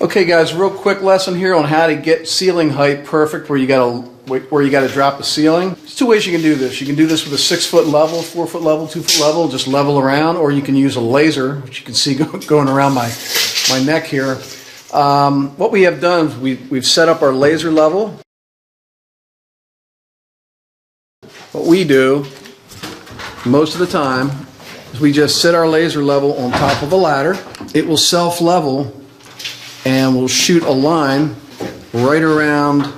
Okay guys, real quick lesson here on how to get ceiling height perfect where you gotta drop the ceiling. There's two ways you can do this. You can do this with a 6-foot level, 4-foot level, 2-foot level, just level around, or you can use a laser, which you can see going around my neck here. What we have done is we've set up our laser level. What we do most of the time is we just set our laser level on top of a ladder. It will self-level and we'll shoot a line right around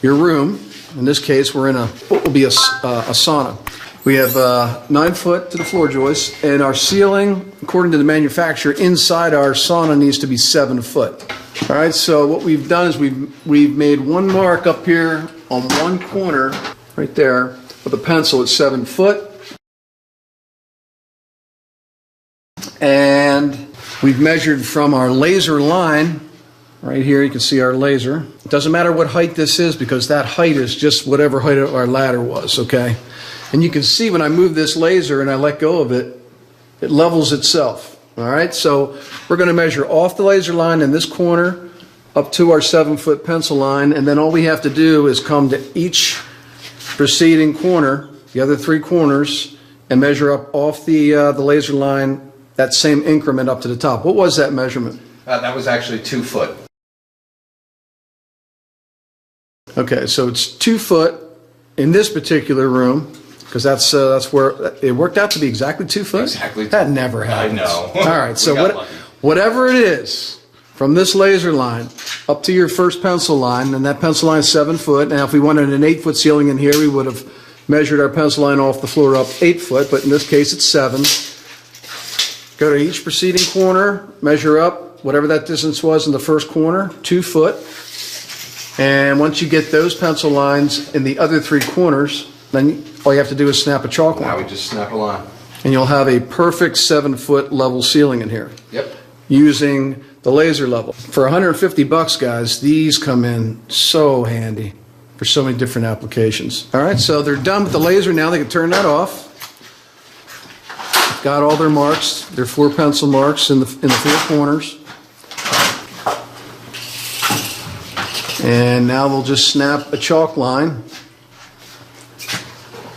your room. In this case, we're in what will be a sauna. We have 9 foot to the floor joist, and our ceiling, according to the manufacturer, inside our sauna needs to be 7 foot. All right, so what we've done is we've made one mark up here on one corner, right there, with a pencil at 7 foot. And we've measured from our laser line, right here, you can see our laser. It doesn't matter what height this is because that height is just whatever height our ladder was, okay? And you can see when I move this laser and I let go of it, it levels itself, all right? So we're gonna measure off the laser line in this corner up to our 7-foot pencil line, and then all we have to do is come to each preceding corner, the other 3 corners, and measure up off the laser line that same increment up to the top. What was that measurement? That was actually 2 foot. Okay, so it's 2 foot in this particular room, because that's where it worked out to be exactly 2 foot. Exactly. That never happens. I know. All right, so whatever it is from this laser line up to your first pencil line, and that pencil line is 7 foot. Now, if we wanted an 8-foot ceiling in here, we would have measured our pencil line off the floor up 8 foot, but in this case, it's 7. Go to each preceding corner, measure up whatever that distance was in the first corner, 2 foot. And once you get those pencil lines in the other 3 corners, then all you have to do is snap a chalk line. Now we just snap a line. And you'll have a perfect 7-foot level ceiling in here. Yep. Using the laser level. For 150 bucks, guys, these come in so handy for so many different applications. All right, so they're done with the laser now. They can turn that off. Got all their marks, their 4 pencil marks in the 4 corners. And now we'll just snap a chalk line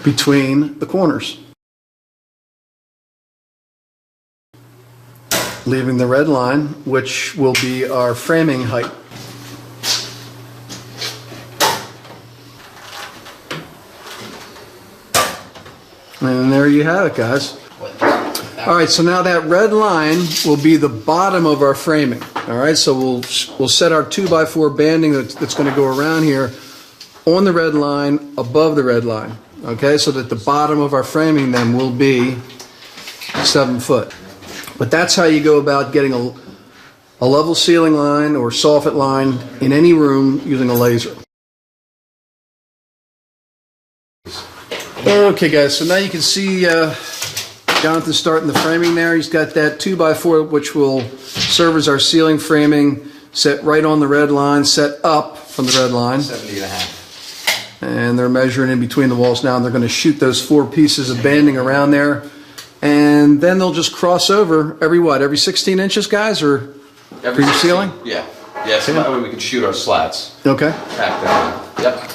between the corners, leaving the red line, which will be our framing height. And there you have it, guys. All right, so now that red line will be the bottom of our framing. All right, so we'll set our 2x4 banding that's going to go around here on the red line, above the red line. Okay, so that the bottom of our framing then will be 7 foot. But that's how you go about getting a level ceiling line or soffit line in any room using a laser. Okay, guys, so now you can see Jonathan's starting the framing there. He's got that 2x4, which will serve as our ceiling framing, set right on the red line, set up from the red line. 70.5. And they're measuring in between the walls now, and they're going to shoot those 4 pieces of banding around there. And then they'll just cross over every 16 inches, guys, or for your ceiling? Yeah. Yeah, so that way we can shoot our slats. Okay. Back down. Yep.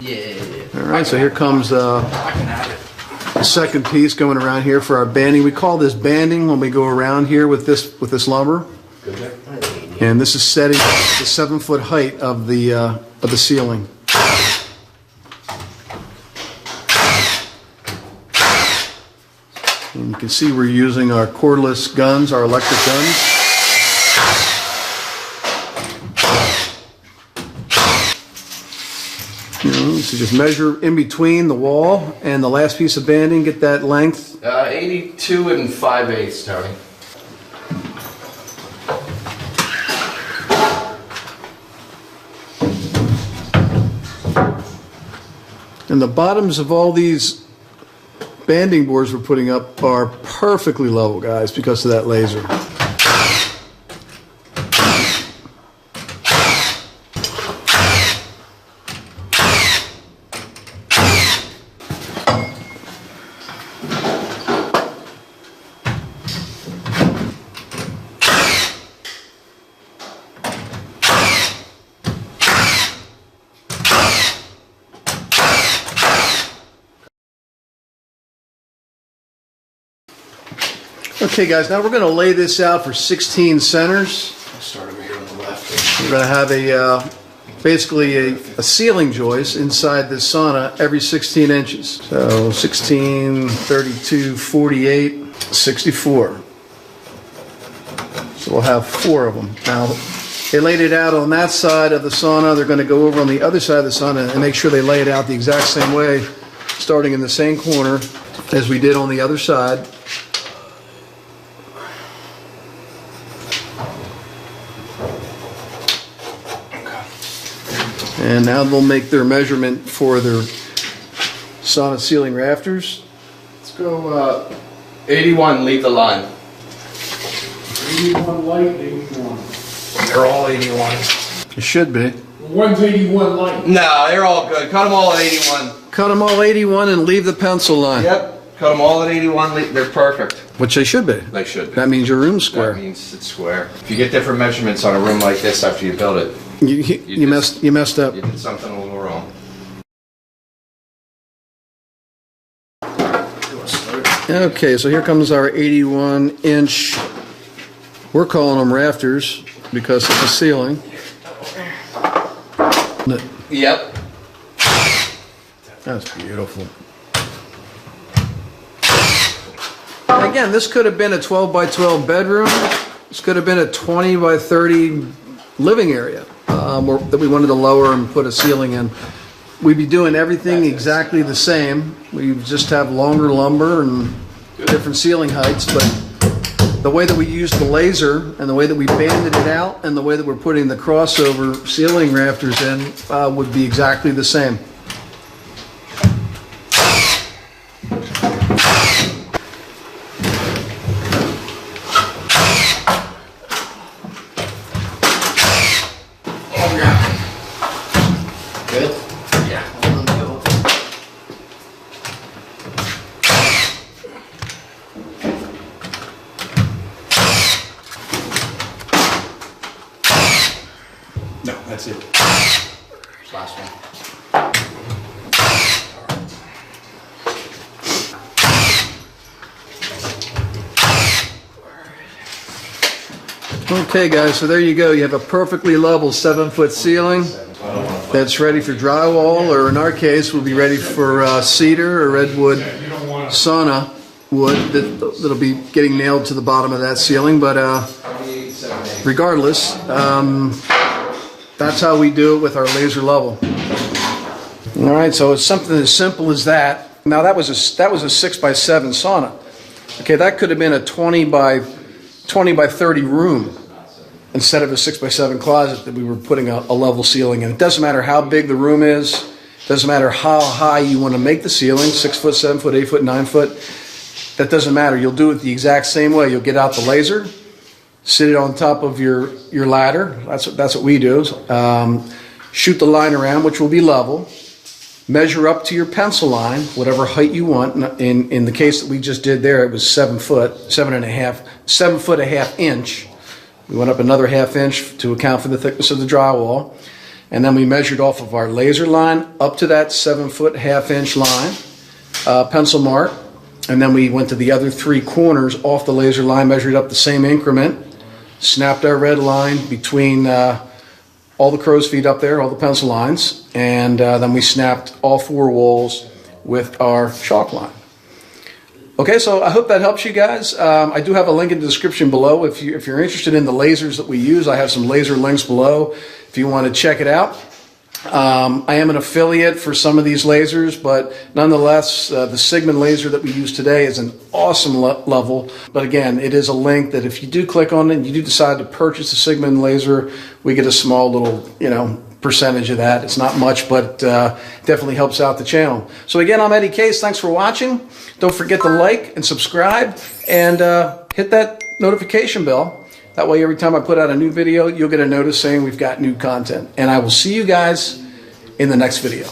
Yeah. All right, so here comes the second piece going around here for our banding. We call this banding when we go around here with this lumber. And this is setting the 7-foot height of the ceiling. And you can see we're using our cordless guns, our electric guns. So just measure in between the wall and the last piece of banding, get that length. 82 5/8, Tony. And the bottoms of all these banding boards we're putting up are perfectly level, guys, because of that laser. Okay guys, now we're going to lay this out for 16 centers. I'll start over here on the left. We're going to have basically a ceiling joist inside this sauna every 16 inches. So 16, 32, 48, 64. So we'll have 4 of them. Now, they laid it out on that side of the sauna. They're going to go over on the other side of the sauna and make sure they lay it out the exact same way, starting in the same corner as we did on the other side. And now they'll make their measurement for their sauna ceiling rafters. Let's go 81, leave the line. 81 light, 81. They're all 81. It should be. One's 81 light. No, they're all good. Cut them all at 81. Cut them all 81 and leave the pencil line. Yep. Cut them all at 81. They're perfect. Which they should be. They should be. That means your room's square. That means it's square. If you get different measurements on a room like this after you build it, You messed up. you did something a little wrong. Okay, so here comes our 81-inch. We're calling them rafters because it's a ceiling. Yep. That's beautiful. Again, this could have been a 12 by 12 bedroom. This could have been a 20 by 30 living area that we wanted to lower and put a ceiling in. We'd be doing everything exactly the same. We just have longer lumber and different ceiling heights, but the way that we used the laser and the way that we banded it out and the way that we're putting the crossover ceiling rafters in would be exactly the same. Good? Yeah. No, that's it. Last one. Okay guys, so there you go. You have a perfectly level 7-foot ceiling that's ready for drywall, or in our case, will be ready for cedar or redwood sauna wood that'll be getting nailed to the bottom of that ceiling. But regardless, that's how we do it with our laser level. All right, so it's something as simple as that. Now that was a 6 by 7 sauna. Okay, that could have been a 20 by 30 room instead of a 6 by 7 closet that we were putting a level ceiling in. It doesn't matter how big the room is. Doesn't matter how high you want to make the ceiling, 6 foot, 7 foot, 8 foot, 9 foot. That doesn't matter. You'll do it the exact same way. You'll get out the laser, sit it on top of your ladder. That's what we do. Shoot the line around, which will be level. Measure up to your pencil line, whatever height you want. In the case that we just did there, it was 7 foot, 7 foot a half inch. We went up another ½ inch to account for the thickness of the drywall. And then we measured off of our laser line up to that 7 foot ½ inch line, pencil mark. And then we went to the other 3 corners off the laser line, measured up the same increment, snapped our red line between all the crow's feet up there, all the pencil lines, and then we snapped all 4 walls with our chalk line. Okay, so I hope that helps you guys. I do have a link in the description below. If you're interested in the lasers that we use, I have some laser links below if you want to check it out. I am an affiliate for some of these lasers, but nonetheless, the Sigmund laser that we use today is an awesome level. But again, it is a link that if you do click on it and you do decide to purchase the Sigmund laser, we get a small little, percentage of that. It's not much, but definitely helps out the channel. So again, I'm Eddie Case. Thanks for watching. Don't forget to like and subscribe and hit that notification bell. That way, every time I put out a new video, you'll get a notice saying we've got new content. And I will see you guys in the next video.